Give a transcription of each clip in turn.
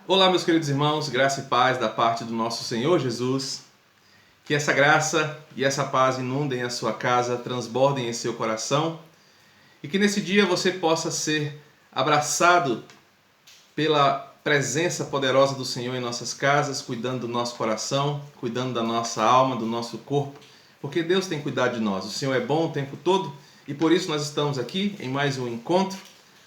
Olá, meus queridos irmãos, graça e paz da parte do nosso Senhor Jesus. Que essa graça e essa paz inundem a sua casa, transbordem em seu coração e que nesse dia você possa ser abraçado pela presença poderosa do Senhor em nossas casas, cuidando do nosso coração, cuidando da nossa alma, do nosso corpo, porque Deus tem cuidado de nós. O Senhor é bom o tempo todo e por isso nós estamos aqui em mais um encontro,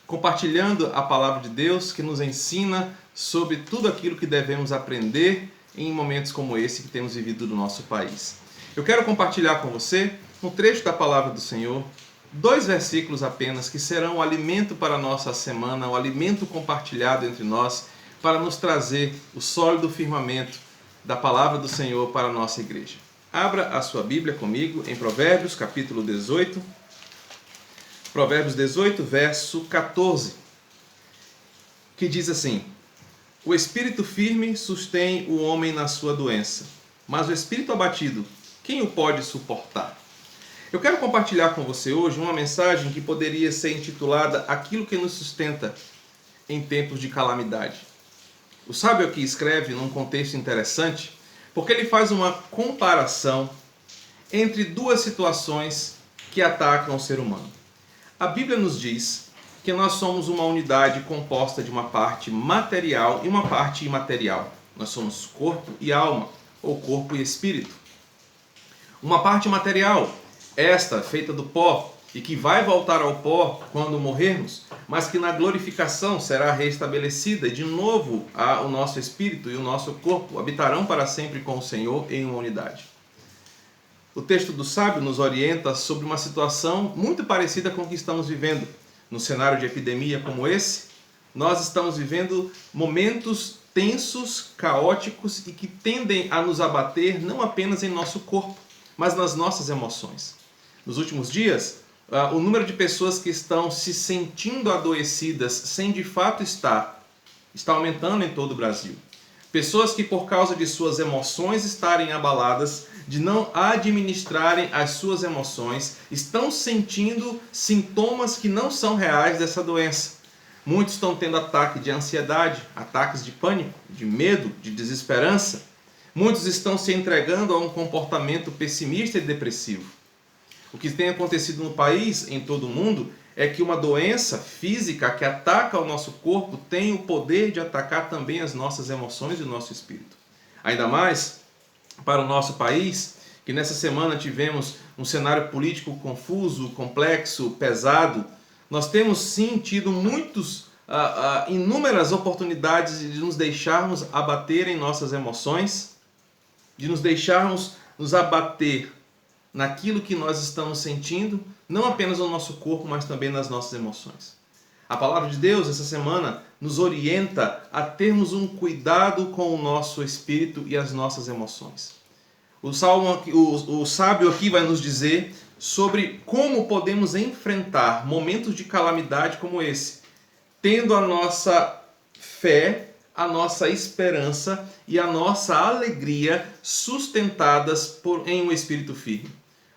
compartilhando a palavra de Deus que nos ensina sobre tudo aquilo que devemos aprender em momentos como esse que temos vivido no nosso país. Eu quero compartilhar com você um trecho da palavra do Senhor, 2 versículos apenas, que serão o alimento para a nossa semana, o alimento compartilhado entre nós, para nos trazer o sólido firmamento da palavra do Senhor para a nossa igreja. Abra a sua Bíblia comigo em Provérbios, capítulo 18. Provérbios 18, verso 14, que diz assim: O espírito firme sustém o homem na sua doença, mas o espírito abatido, quem o pode suportar? Eu quero compartilhar com você hoje uma mensagem que poderia ser intitulada Aquilo que nos sustenta em tempos de calamidade. O sábio aqui escreve num contexto interessante, porque ele faz uma comparação entre duas situações que atacam o ser humano. A Bíblia nos diz que nós somos uma unidade composta de uma parte material e uma parte imaterial. Nós somos corpo e alma, ou corpo e espírito. Uma parte material, esta feita do pó e que vai voltar ao pó quando morrermos, mas que na glorificação será restabelecida e de novo o nosso espírito e o nosso corpo habitarão para sempre com o Senhor em uma unidade. O texto do sábio nos orienta sobre uma situação muito parecida com o que estamos vivendo. No cenário de epidemia como esse, nós estamos vivendo momentos tensos, caóticos e que tendem a nos abater não apenas em nosso corpo, mas nas nossas emoções. Nos últimos dias, o número de pessoas que estão se sentindo adoecidas sem de fato estar, está aumentando em todo o Brasil. Pessoas que por causa de suas emoções estarem abaladas, de não administrarem as suas emoções, estão sentindo sintomas que não são reais dessa doença. Muitos estão tendo ataque de ansiedade, ataques de pânico, de medo, de desesperança. Muitos estão se entregando a um comportamento pessimista e depressivo. O que tem acontecido no país, em todo o mundo, é que uma doença física que ataca o nosso corpo tem o poder de atacar também as nossas emoções e o nosso espírito. Ainda mais para o nosso país, que nessa semana tivemos um cenário político confuso, complexo, pesado. Nós temos sim tido inúmeras oportunidades de nos deixarmos abater em nossas emoções, de nos deixarmos nos abater naquilo que nós estamos sentindo, não apenas no nosso corpo, mas também nas nossas emoções. A palavra de Deus essa semana nos orienta a termos um cuidado com o nosso espírito e as nossas emoções. O sábio aqui vai nos dizer sobre como podemos enfrentar momentos de calamidade como esse, tendo a nossa fé, a nossa esperança e a nossa alegria sustentadas em um espírito firme.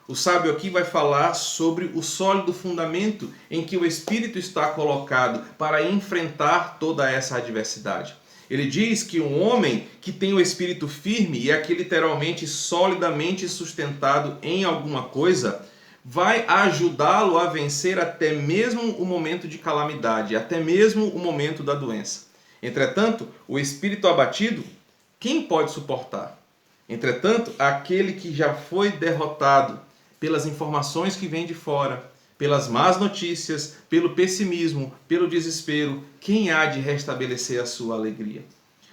O sábio aqui vai falar sobre o sólido fundamento em que o espírito está colocado para enfrentar toda essa adversidade. Ele diz que um homem que tem o espírito firme, e aqui literalmente solidamente sustentado em alguma coisa, vai ajudá-lo a vencer até mesmo o momento de calamidade, até mesmo o momento da doença. Entretanto, o espírito abatido, quem pode suportar? Entretanto, aquele que já foi derrotado pelas informações que vêm de fora, pelas más notícias, pelo pessimismo, pelo desespero, quem há de restabelecer a sua alegria?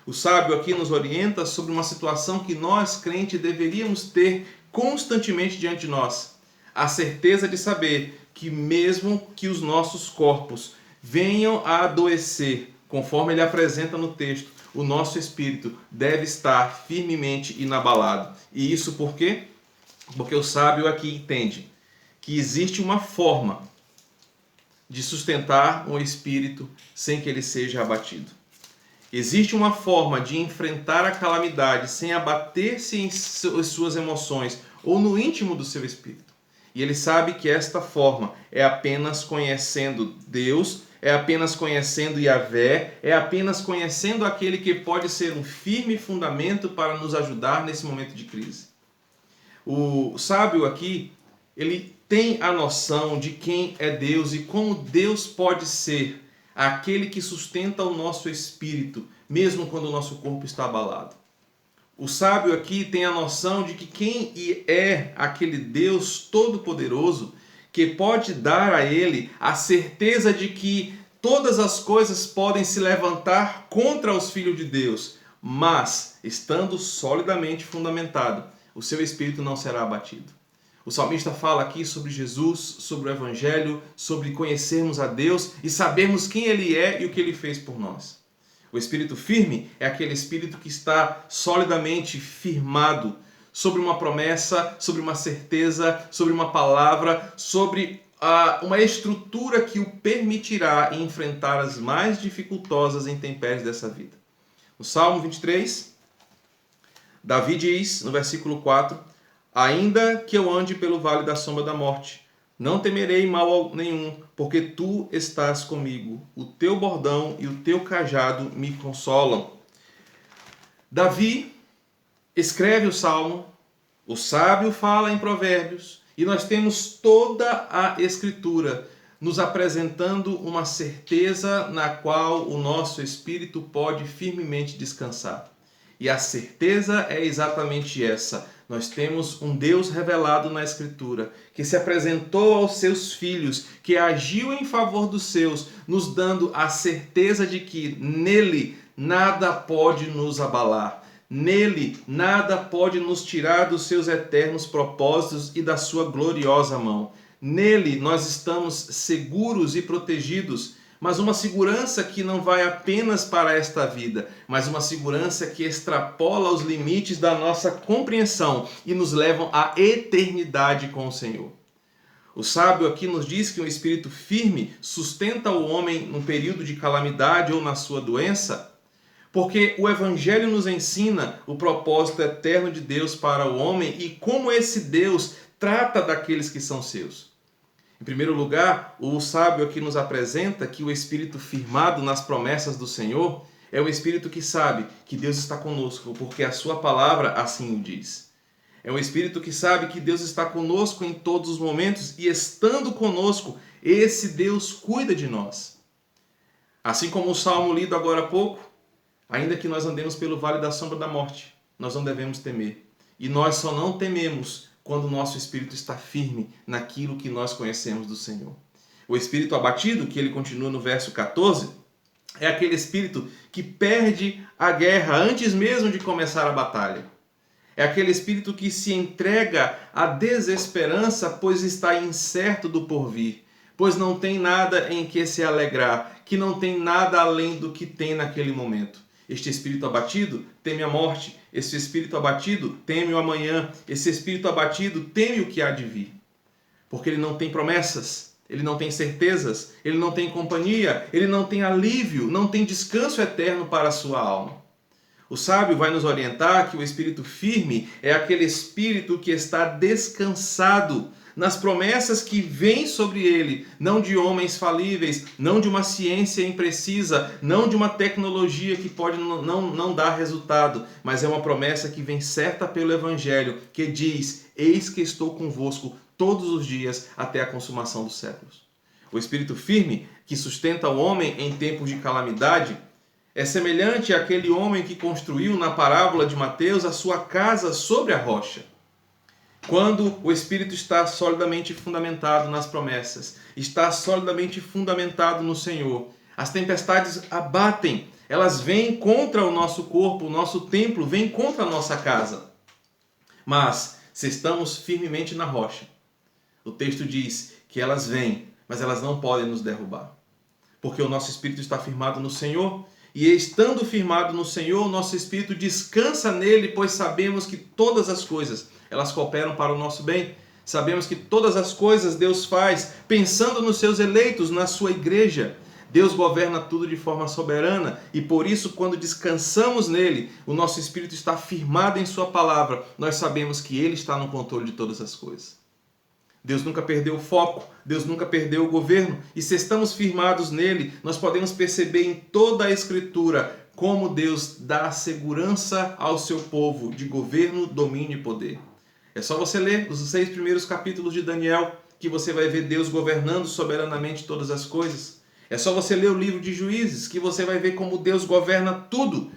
O sábio aqui nos orienta sobre uma situação que nós, crentes, deveríamos ter constantemente diante de nós. A certeza de saber que mesmo que os nossos corpos venham a adoecer, conforme ele apresenta no texto, o nosso espírito deve estar firmemente inabalado. E isso por quê? Porque o sábio aqui entende que existe uma forma de sustentar um espírito sem que ele seja abatido. Existe uma forma de enfrentar a calamidade sem abater-se em suas emoções ou no íntimo do seu espírito. E ele sabe que esta forma é apenas conhecendo Deus é apenas conhecendo Yahvé, é apenas conhecendo aquele que pode ser um firme fundamento para nos ajudar nesse momento de crise. O sábio aqui, ele tem a noção de quem é Deus e como Deus pode ser aquele que sustenta o nosso espírito, mesmo quando o nosso corpo está abalado. O sábio aqui tem a noção de que quem é aquele Deus todo-poderoso que pode dar a ele a certeza de que todas as coisas podem se levantar contra os filhos de Deus, mas, estando solidamente fundamentado, o seu espírito não será abatido. O salmista fala aqui sobre Jesus, sobre o Evangelho, sobre conhecermos a Deus e sabermos quem Ele é e o que Ele fez por nós. O espírito firme é aquele espírito que está solidamente firmado sobre uma promessa, sobre uma certeza, sobre uma palavra, sobre uma estrutura que o permitirá enfrentar as mais dificultosas intempéries dessa vida. No Salmo 23, Davi diz, no versículo 4, ainda que eu ande pelo vale da sombra da morte, não temerei mal nenhum, porque tu estás comigo. O teu bordão e o teu cajado me consolam. Davi escreve o Salmo, o sábio fala em Provérbios, e nós temos toda a Escritura nos apresentando uma certeza na qual o nosso espírito pode firmemente descansar. E a certeza é exatamente essa. Nós temos um Deus revelado na Escritura, que se apresentou aos seus filhos, que agiu em favor dos seus, nos dando a certeza de que nele nada pode nos abalar. Nele nada pode nos tirar dos seus eternos propósitos e da sua gloriosa mão. Nele nós estamos seguros e protegidos, mas uma segurança que não vai apenas para esta vida, mas uma segurança que extrapola os limites da nossa compreensão e nos levam à eternidade com o Senhor. O sábio aqui nos diz que um espírito firme sustenta o homem num período de calamidade ou na sua doença, porque o Evangelho nos ensina o propósito eterno de Deus para o homem e como esse Deus trata daqueles que são seus. Em primeiro lugar, o sábio aqui nos apresenta que o espírito firmado nas promessas do Senhor é o espírito que sabe que Deus está conosco, porque a sua palavra assim o diz. É um espírito que sabe que Deus está conosco em todos os momentos e, estando conosco, esse Deus cuida de nós. Assim como o salmo lido agora há pouco, ainda que nós andemos pelo vale da sombra da morte, nós não devemos temer. E nós só não tememos quando o nosso espírito está firme naquilo que nós conhecemos do Senhor. O espírito abatido, que ele continua no verso 14, é aquele espírito que perde a guerra antes mesmo de começar a batalha. É aquele espírito que se entrega à desesperança, pois está incerto do porvir, pois não tem nada em que se alegrar, que não tem nada além do que tem naquele momento. Este espírito abatido teme a morte, esse espírito abatido teme o amanhã, esse espírito abatido teme o que há de vir. Porque ele não tem promessas, ele não tem certezas, ele não tem companhia, ele não tem alívio, não tem descanso eterno para a sua alma. O sábio vai nos orientar que o espírito firme é aquele espírito que está descansado nas promessas que vêm sobre ele, não de homens falíveis, não de uma ciência imprecisa, não de uma tecnologia que pode não dar resultado, mas é uma promessa que vem certa pelo Evangelho, que diz, eis que estou convosco todos os dias até a consumação dos séculos. O espírito firme, que sustenta o homem em tempos de calamidade, é semelhante àquele homem que construiu na parábola de Mateus a sua casa sobre a rocha. Quando o espírito está solidamente fundamentado nas promessas, está solidamente fundamentado no Senhor, as tempestades abatem, elas vêm contra o nosso corpo, o nosso templo, vêm contra a nossa casa. Mas, se estamos firmemente na rocha, o texto diz que elas vêm, mas elas não podem nos derrubar. Porque o nosso espírito está firmado no Senhor, e estando firmado no Senhor, o nosso espírito descansa nele, pois sabemos que todas as coisas, elas cooperam para o nosso bem. Sabemos que todas as coisas Deus faz pensando nos seus eleitos, na sua igreja. Deus governa tudo de forma soberana e por isso, quando descansamos nele, o nosso espírito está firmado em sua palavra. Nós sabemos que ele está no controle de todas as coisas. Deus nunca perdeu o foco, Deus nunca perdeu o governo, e se estamos firmados nele, nós podemos perceber em toda a Escritura como Deus dá segurança ao seu povo de governo, domínio e poder. É só você ler os 6 primeiros capítulos de Daniel, que você vai ver Deus governando soberanamente todas as coisas. É só você ler o livro de Juízes, que você vai ver como Deus governa tudo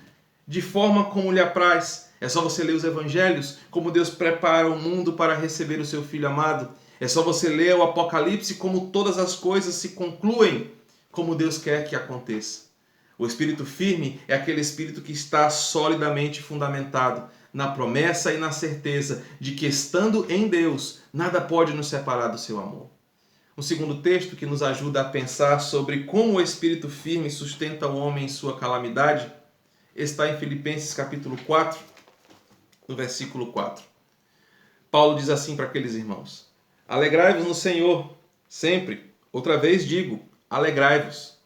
de forma como lhe apraz. É só você ler os evangelhos, como Deus prepara o mundo para receber o seu Filho amado. É só você ler o Apocalipse, como todas as coisas se concluem como Deus quer que aconteça. O espírito firme é aquele espírito que está solidamente fundamentado na promessa e na certeza de que, estando em Deus, nada pode nos separar do seu amor. Um segundo texto que nos ajuda a pensar sobre como o espírito firme sustenta o homem em sua calamidade está em Filipenses capítulo 4, no versículo 4. Paulo diz assim para aqueles irmãos: alegrai-vos no Senhor, sempre. Outra vez digo, alegrai-vos.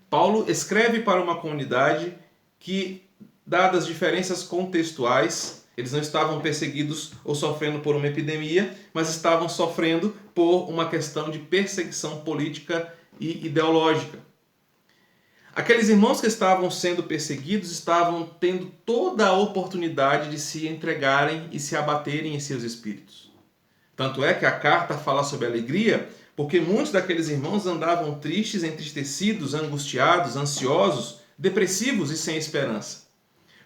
Paulo escreve para uma comunidade que, dadas diferenças contextuais, eles não estavam perseguidos ou sofrendo por uma epidemia, mas estavam sofrendo por uma questão de perseguição política e ideológica. Aqueles irmãos que estavam sendo perseguidos estavam tendo toda a oportunidade de se entregarem e se abaterem em seus espíritos. Tanto é que a carta fala sobre alegria, porque muitos daqueles irmãos andavam tristes, entristecidos, angustiados, ansiosos, depressivos e sem esperança.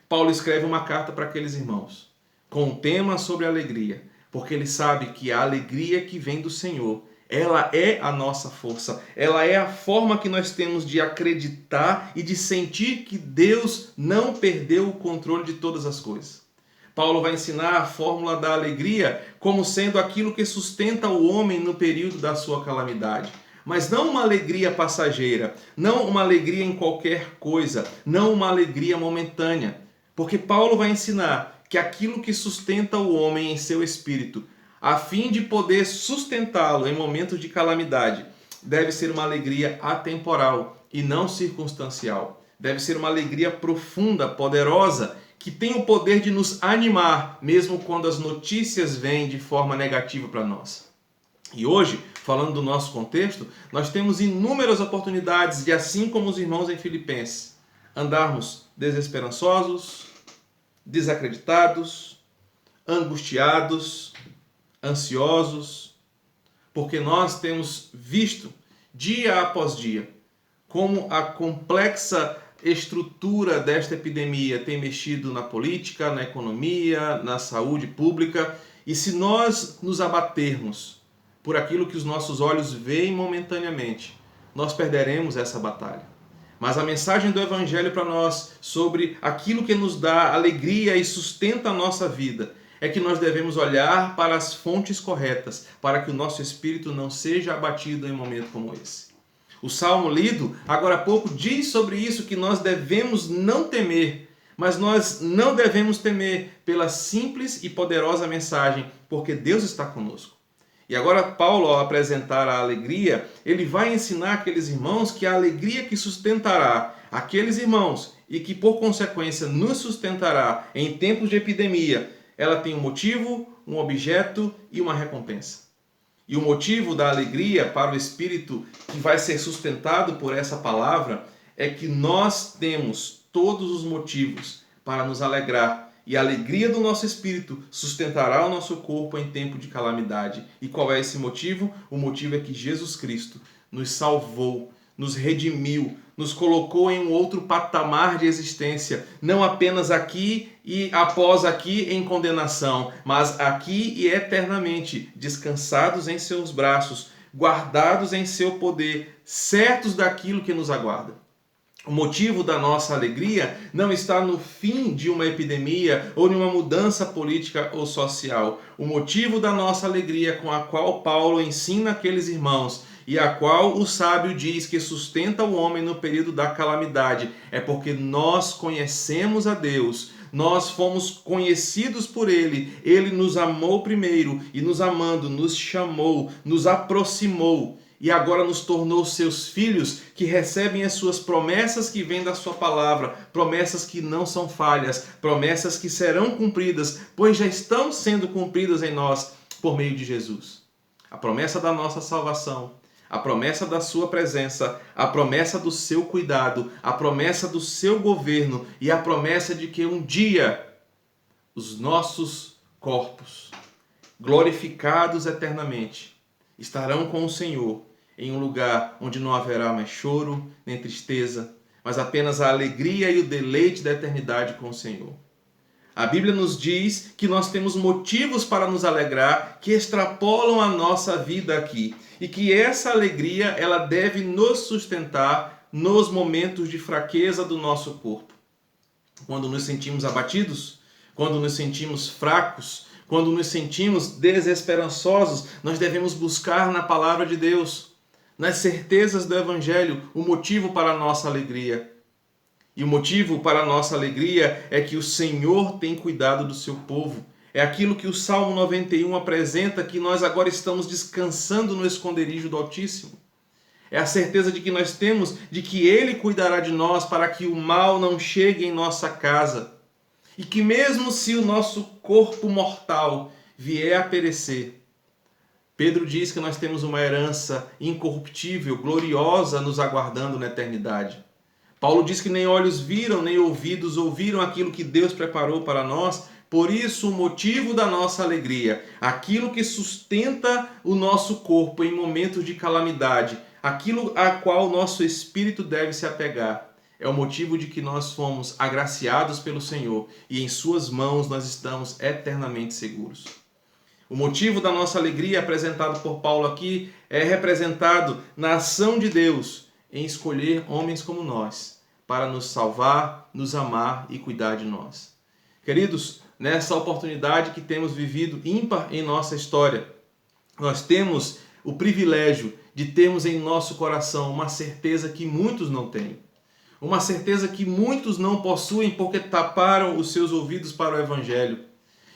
Paulo escreve uma carta para aqueles irmãos, com um tema sobre alegria, porque ele sabe que a alegria que vem do Senhor, ela é a nossa força, ela é a forma que nós temos de acreditar e de sentir que Deus não perdeu o controle de todas as coisas. Paulo vai ensinar a fórmula da alegria como sendo aquilo que sustenta o homem no período da sua calamidade. Mas não uma alegria passageira, não uma alegria em qualquer coisa, não uma alegria momentânea. Porque Paulo vai ensinar que aquilo que sustenta o homem em seu espírito, a fim de poder sustentá-lo em momentos de calamidade, deve ser uma alegria atemporal e não circunstancial. Deve ser uma alegria profunda, poderosa, que tem o poder de nos animar, mesmo quando as notícias vêm de forma negativa para nós. E hoje, falando do nosso contexto, nós temos inúmeras oportunidades de, assim como os irmãos em Filipenses, andarmos desesperançosos, desacreditados, angustiados, ansiosos, porque nós temos visto, dia após dia, como a complexa estrutura desta epidemia tem mexido na política, na economia, na saúde pública, e se nós nos abatermos por aquilo que os nossos olhos veem momentaneamente, nós perderemos essa batalha. Mas a mensagem do Evangelho para nós sobre aquilo que nos dá alegria e sustenta a nossa vida é que nós devemos olhar para as fontes corretas para que o nosso espírito não seja abatido em um momento como esse. O salmo lido agora há pouco diz sobre isso, que nós devemos não temer, mas nós não devemos temer pela simples e poderosa mensagem, porque Deus está conosco. E agora Paulo, ao apresentar a alegria, ele vai ensinar aqueles irmãos que a alegria que sustentará aqueles irmãos e que por consequência nos sustentará em tempos de epidemia, ela tem um motivo, um objeto e uma recompensa. E o motivo da alegria para o espírito que vai ser sustentado por essa palavra é que nós temos todos os motivos para nos alegrar. E a alegria do nosso espírito sustentará o nosso corpo em tempo de calamidade. E qual é esse motivo? O motivo é que Jesus Cristo nos salvou, nos redimiu, nos colocou em um outro patamar de existência, não apenas aqui e após aqui em condenação, mas aqui e eternamente, descansados em seus braços, guardados em seu poder, certos daquilo que nos aguarda. O motivo da nossa alegria não está no fim de uma epidemia ou em uma mudança política ou social. O motivo da nossa alegria, com a qual Paulo ensina aqueles irmãos e a qual o sábio diz que sustenta o homem no período da calamidade, é porque nós conhecemos a Deus, nós fomos conhecidos por Ele, Ele nos amou primeiro e nos amando, nos chamou, nos aproximou. E agora nos tornou seus filhos que recebem as suas promessas que vêm da sua palavra, promessas que não são falhas, promessas que serão cumpridas, pois já estão sendo cumpridas em nós por meio de Jesus. A promessa da nossa salvação, a promessa da sua presença, a promessa do seu cuidado, a promessa do seu governo e a promessa de que um dia os nossos corpos, glorificados eternamente, estarão com o Senhor em um lugar onde não haverá mais choro nem tristeza, mas apenas a alegria e o deleite da eternidade com o Senhor. A Bíblia nos diz que nós temos motivos para nos alegrar que extrapolam a nossa vida aqui e que essa alegria ela deve nos sustentar nos momentos de fraqueza do nosso corpo. Quando nos sentimos abatidos, quando nos sentimos fracos, quando nos sentimos desesperançosos, nós devemos buscar na palavra de Deus, nas certezas do Evangelho, o motivo para a nossa alegria. E o motivo para a nossa alegria é que o Senhor tem cuidado do seu povo. É aquilo que o Salmo 91 apresenta, que nós agora estamos descansando no esconderijo do Altíssimo. É a certeza de que nós temos de que Ele cuidará de nós para que o mal não chegue em nossa casa. E que mesmo se o nosso corpo mortal vier a perecer, Pedro diz que nós temos uma herança incorruptível, gloriosa, nos aguardando na eternidade. Paulo diz que nem olhos viram, nem ouvidos ouviram aquilo que Deus preparou para nós. Por isso, o motivo da nossa alegria, aquilo que sustenta o nosso corpo em momentos de calamidade, aquilo a qual o nosso espírito deve se apegar, é o motivo de que nós fomos agraciados pelo Senhor e em suas mãos nós estamos eternamente seguros. O motivo da nossa alegria apresentado por Paulo aqui é representado na ação de Deus em escolher homens como nós para nos salvar, nos amar e cuidar de nós. Queridos, nessa oportunidade que temos vivido ímpar em nossa história, nós temos o privilégio de termos em nosso coração uma certeza que muitos não têm. Uma certeza que muitos não possuem porque taparam os seus ouvidos para o Evangelho.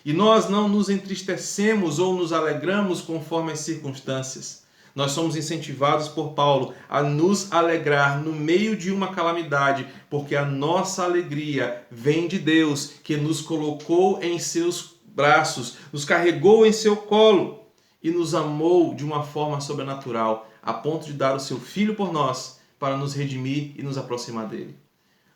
E nós não nos entristecemos ou nos alegramos conforme as circunstâncias. Nós somos incentivados por Paulo a nos alegrar no meio de uma calamidade, porque a nossa alegria vem de Deus, que nos colocou em seus braços, nos carregou em seu colo e nos amou de uma forma sobrenatural, a ponto de dar o seu Filho por nós, para nos redimir e nos aproximar dele.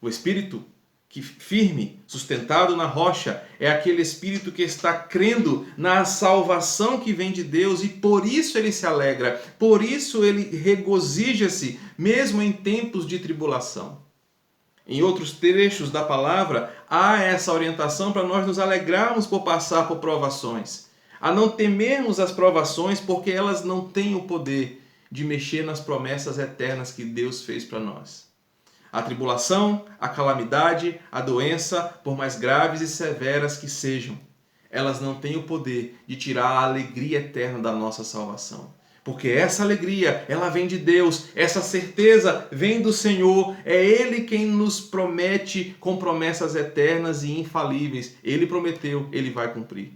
O Espírito que firme, sustentado na rocha, é aquele espírito que está crendo na salvação que vem de Deus e por isso ele se alegra, por isso ele regozija-se, mesmo em tempos de tribulação. Em outros trechos da palavra, há essa orientação para nós nos alegrarmos por passar por provações, a não temermos as provações porque elas não têm o poder de mexer nas promessas eternas que Deus fez para nós. A tribulação, a calamidade, a doença, por mais graves e severas que sejam, elas não têm o poder de tirar a alegria eterna da nossa salvação. Porque essa alegria, ela vem de Deus, essa certeza vem do Senhor, é Ele quem nos promete com promessas eternas e infalíveis. Ele prometeu, Ele vai cumprir.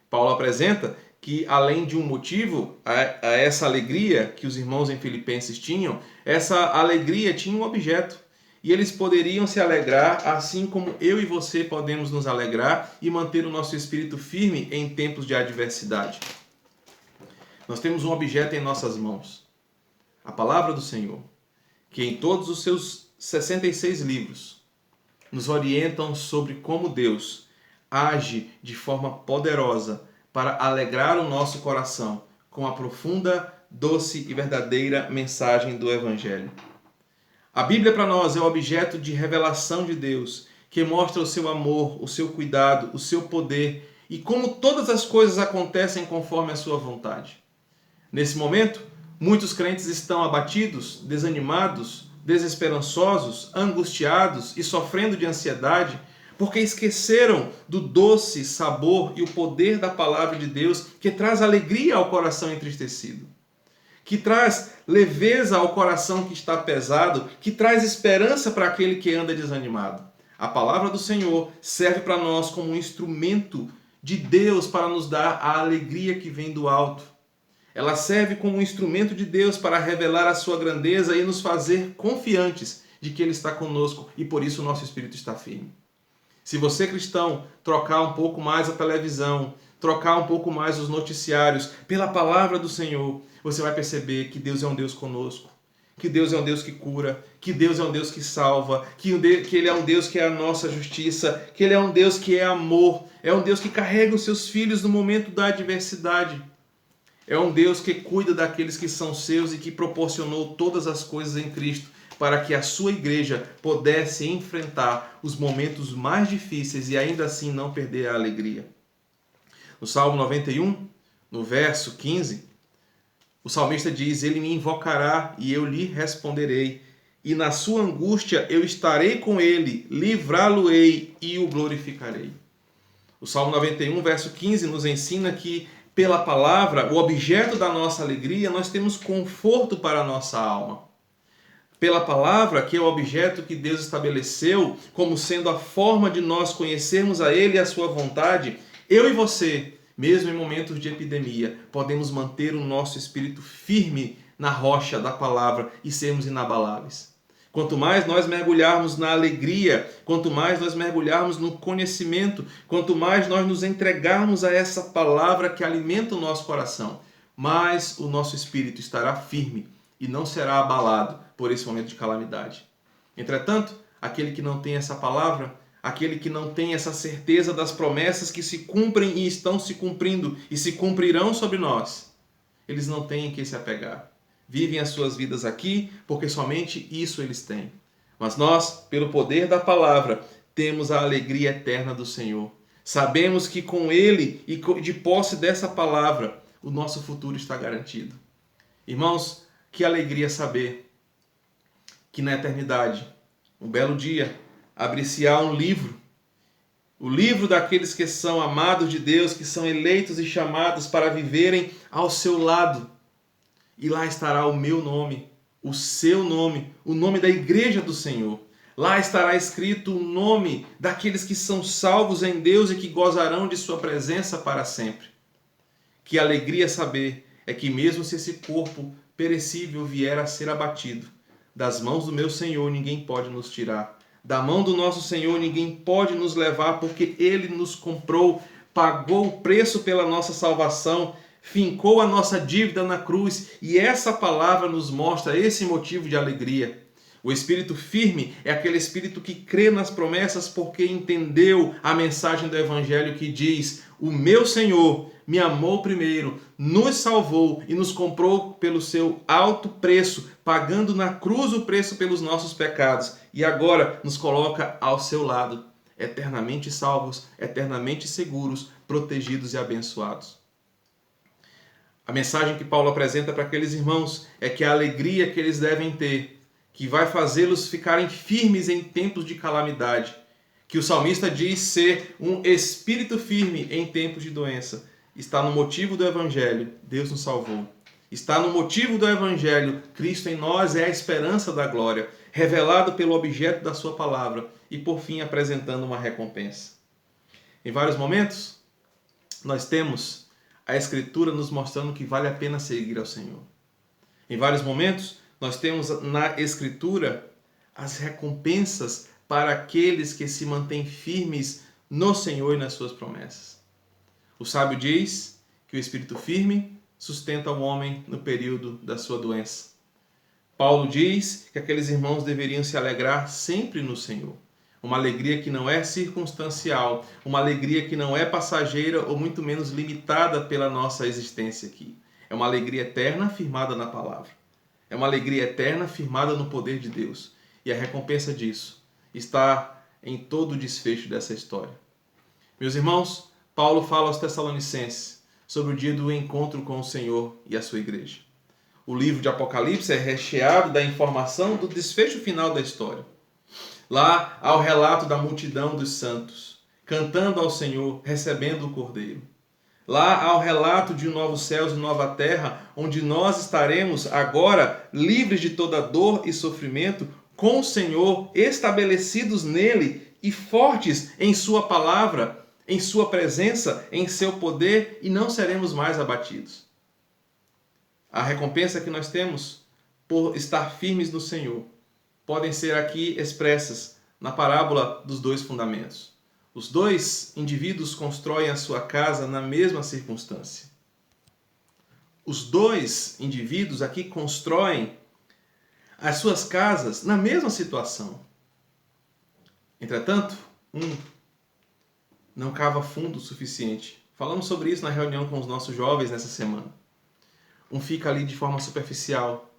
Paulo apresenta que além de um motivo a essa alegria que os irmãos em Filipenses tinham, essa alegria tinha um objeto. E eles poderiam se alegrar assim como eu e você podemos nos alegrar e manter o nosso espírito firme em tempos de adversidade. Nós temos um objeto em nossas mãos, a palavra do Senhor, que em todos os seus 66 livros nos orientam sobre como Deus age de forma poderosa para alegrar o nosso coração com a profunda, doce e verdadeira mensagem do Evangelho. A Bíblia para nós é o objeto de revelação de Deus, que mostra o seu amor, o seu cuidado, o seu poder e como todas as coisas acontecem conforme a sua vontade. Nesse momento, muitos crentes estão abatidos, desanimados, desesperançosos, angustiados e sofrendo de ansiedade, porque esqueceram do doce sabor e o poder da palavra de Deus, que traz alegria ao coração entristecido, que traz leveza ao coração que está pesado, que traz esperança para aquele que anda desanimado. A palavra do Senhor serve para nós como um instrumento de Deus para nos dar a alegria que vem do alto. Ela serve como um instrumento de Deus para revelar a sua grandeza e nos fazer confiantes de que Ele está conosco e por isso o nosso espírito está firme. Se você, cristão, trocar um pouco mais a televisão, trocar um pouco mais os noticiários pela palavra do Senhor, você vai perceber que Deus é um Deus conosco, que Deus é um Deus que cura, que Deus é um Deus que salva, que Ele é um Deus que é a nossa justiça, que Ele é um Deus que é amor, é um Deus que carrega os seus filhos no momento da adversidade. É um Deus que cuida daqueles que são seus e que proporcionou todas as coisas em Cristo para que a sua igreja pudesse enfrentar os momentos mais difíceis e ainda assim não perder a alegria. No Salmo 91, no verso 15, o salmista diz: Ele me invocará e eu lhe responderei, e na sua angústia eu estarei com ele, livrá-lo-ei e o glorificarei. O Salmo 91, verso 15, nos ensina que pela palavra, o objeto da nossa alegria, nós temos conforto para a nossa alma. Pela palavra, que é o objeto que Deus estabeleceu como sendo a forma de nós conhecermos a Ele e a sua vontade, eu e você, mesmo em momentos de epidemia, podemos manter o nosso espírito firme na rocha da palavra e sermos inabaláveis. Quanto mais nós mergulharmos na alegria, quanto mais nós mergulharmos no conhecimento, quanto mais nós nos entregarmos a essa palavra que alimenta o nosso coração, mais o nosso espírito estará firme e não será abalado por esse momento de calamidade. Entretanto, aquele que não tem essa palavra, aquele que não tem essa certeza das promessas que se cumprem e estão se cumprindo e se cumprirão sobre nós, eles não têm em que se apegar. Vivem as suas vidas aqui porque somente isso eles têm. Mas nós, pelo poder da palavra, temos a alegria eterna do Senhor. Sabemos que com Ele e de posse dessa palavra, o nosso futuro está garantido. Irmãos, que alegria saber que na eternidade, um belo dia, abrir-se-á um livro. O livro daqueles que são amados de Deus, que são eleitos e chamados para viverem ao seu lado. E lá estará o meu nome, o seu nome, o nome da igreja do Senhor. Lá estará escrito o nome daqueles que são salvos em Deus e que gozarão de sua presença para sempre. Que alegria saber é que mesmo se esse corpo perecível vier a ser abatido, das mãos do meu Senhor ninguém pode nos tirar. Da mão do nosso Senhor ninguém pode nos levar, porque Ele nos comprou, pagou o preço pela nossa salvação, fincou a nossa dívida na cruz, e essa palavra nos mostra esse motivo de alegria. O espírito firme é aquele espírito que crê nas promessas porque entendeu a mensagem do Evangelho que diz: o meu Senhor me amou primeiro, nos salvou e nos comprou pelo seu alto preço, pagando na cruz o preço pelos nossos pecados, e agora nos coloca ao seu lado, eternamente salvos, eternamente seguros, protegidos e abençoados. A mensagem que Paulo apresenta para aqueles irmãos é que a alegria que eles devem ter, que vai fazê-los ficarem firmes em tempos de calamidade, que o salmista diz ser um espírito firme em tempos de doença, está no motivo do Evangelho, Deus nos salvou. Está no motivo do Evangelho, Cristo em nós é a esperança da glória, revelado pelo objeto da sua palavra e, por fim, apresentando uma recompensa. Em vários momentos, nós temos a Escritura nos mostrando que vale a pena seguir ao Senhor. Em vários momentos, nós temos na Escritura as recompensas para aqueles que se mantêm firmes no Senhor e nas suas promessas. O sábio diz que o espírito firme sustenta o homem no período da sua doença. Paulo diz que aqueles irmãos deveriam se alegrar sempre no Senhor. Uma alegria que não é circunstancial, uma alegria que não é passageira ou muito menos limitada pela nossa existência aqui. É uma alegria eterna firmada na palavra. É uma alegria eterna firmada no poder de Deus. E a recompensa disso está em todo o desfecho dessa história. Meus irmãos, Paulo fala aos Tessalonicenses sobre o dia do encontro com o Senhor e a sua igreja. O livro de Apocalipse é recheado da informação do desfecho final da história. Lá há o relato da multidão dos santos, cantando ao Senhor, recebendo o Cordeiro. Lá há o relato de um novo céu e nova terra, onde nós estaremos agora livres de toda dor e sofrimento, com o Senhor, estabelecidos nele e fortes em sua palavra, em sua presença, em seu poder, e não seremos mais abatidos. A recompensa que nós temos por estar firmes no Senhor podem ser aqui expressas na parábola dos dois fundamentos. Os dois indivíduos constroem a sua casa na mesma circunstância. Os dois indivíduos aqui constroem as suas casas na mesma situação. Entretanto, um não cava fundo o suficiente. Falamos sobre isso na reunião com os nossos jovens nessa semana. Um fica ali de forma superficial,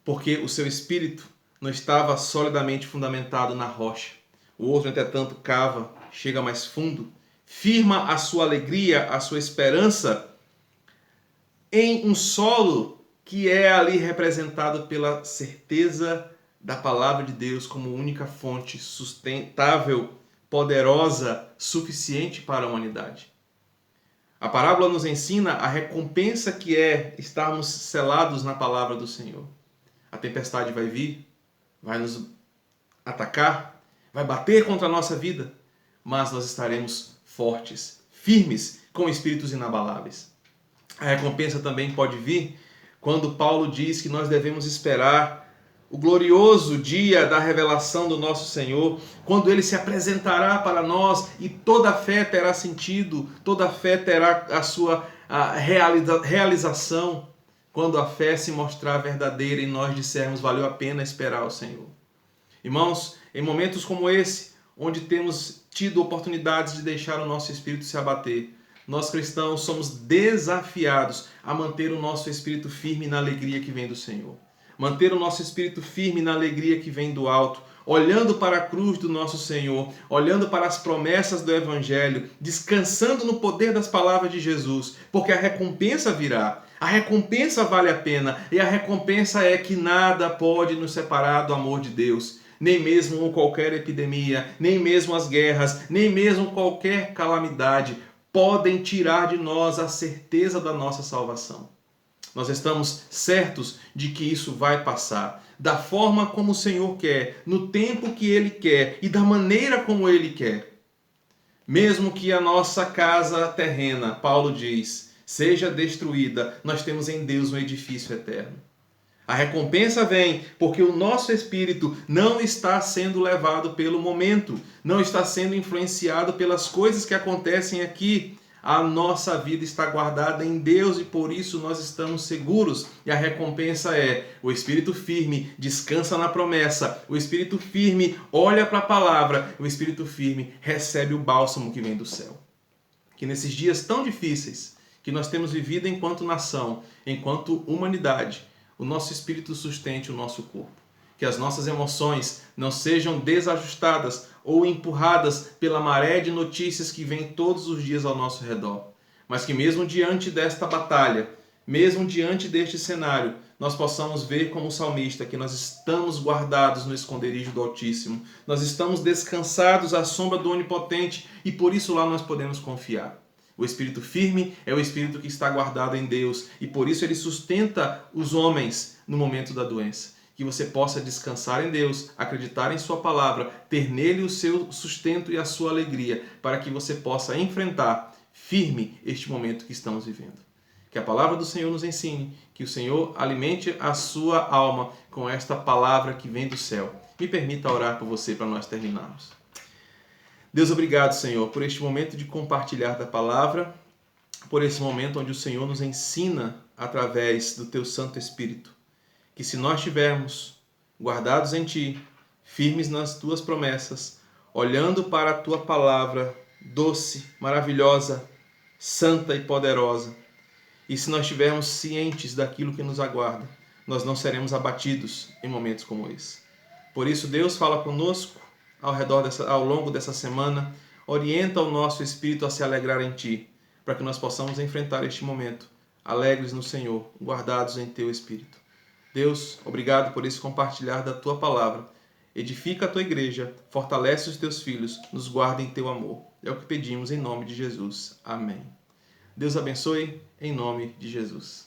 porque o seu espírito não estava solidamente fundamentado na rocha. O outro, entretanto, cava, chega mais fundo, firma a sua alegria, a sua esperança em um solo que é ali representado pela certeza da palavra de Deus como única fonte sustentável, poderosa, suficiente para a humanidade. A parábola nos ensina a recompensa que é estarmos selados na palavra do Senhor. A tempestade vai vir, vai nos atacar, vai bater contra a nossa vida, mas nós estaremos fortes, firmes, com espíritos inabaláveis. A recompensa também pode vir quando Paulo diz que nós devemos esperar o glorioso dia da revelação do nosso Senhor, quando Ele se apresentará para nós e toda fé terá sentido, toda fé terá a sua realização, quando a fé se mostrar verdadeira e nós dissermos valeu a pena esperar o Senhor. Irmãos, em momentos como esse, onde temos tido oportunidades de deixar o nosso espírito se abater, nós cristãos somos desafiados a manter o nosso espírito firme na alegria que vem do Senhor. Manter o nosso espírito firme na alegria que vem do alto, olhando para a cruz do nosso Senhor, olhando para as promessas do Evangelho, descansando no poder das palavras de Jesus, porque a recompensa virá. A recompensa vale a pena, e a recompensa é que nada pode nos separar do amor de Deus. Nem mesmo qualquer epidemia, nem mesmo as guerras, nem mesmo qualquer calamidade podem tirar de nós a certeza da nossa salvação. Nós estamos certos de que isso vai passar, da forma como o Senhor quer, no tempo que Ele quer e da maneira como Ele quer. Mesmo que a nossa casa terrena, Paulo diz, seja destruída, nós temos em Deus um edifício eterno. A recompensa vem porque o nosso espírito não está sendo levado pelo momento, não está sendo influenciado pelas coisas que acontecem aqui. A nossa vida está guardada em Deus e por isso nós estamos seguros. E a recompensa é o espírito firme descansa na promessa, o espírito firme olha para a palavra, o espírito firme recebe o bálsamo que vem do céu. Que nesses dias tão difíceis que nós temos vivido enquanto nação, enquanto humanidade, o nosso espírito sustente o nosso corpo. Que as nossas emoções não sejam desajustadas ou empurradas pela maré de notícias que vem todos os dias ao nosso redor. Mas que mesmo diante desta batalha, mesmo diante deste cenário, nós possamos ver como salmista que nós estamos guardados no esconderijo do Altíssimo. Nós estamos descansados à sombra do Onipotente e por isso lá nós podemos confiar. O espírito firme é o espírito que está guardado em Deus e por isso ele sustenta os homens no momento da doença. Que você possa descansar em Deus, acreditar em sua palavra, ter nele o seu sustento e a sua alegria, para que você possa enfrentar firme este momento que estamos vivendo. Que a palavra do Senhor nos ensine, que o Senhor alimente a sua alma com esta palavra que vem do céu. Me permita orar por você para nós terminarmos. Deus, obrigado, Senhor, por este momento de compartilhar da palavra, por esse momento onde o Senhor nos ensina através do teu Santo Espírito. Que se nós estivermos guardados em Ti, firmes nas Tuas promessas, olhando para a Tua palavra doce, maravilhosa, santa e poderosa, e se nós estivermos cientes daquilo que nos aguarda, nós não seremos abatidos em momentos como esse. Por isso, Deus fala conosco ao longo dessa semana, orienta o nosso espírito a se alegrar em Ti, para que nós possamos enfrentar este momento, alegres no Senhor, guardados em Teu Espírito. Deus, obrigado por esse compartilhar da Tua palavra. Edifica a Tua igreja, fortalece os Teus filhos, nos guarda em Teu amor. É o que pedimos em nome de Jesus. Amém. Deus abençoe em nome de Jesus.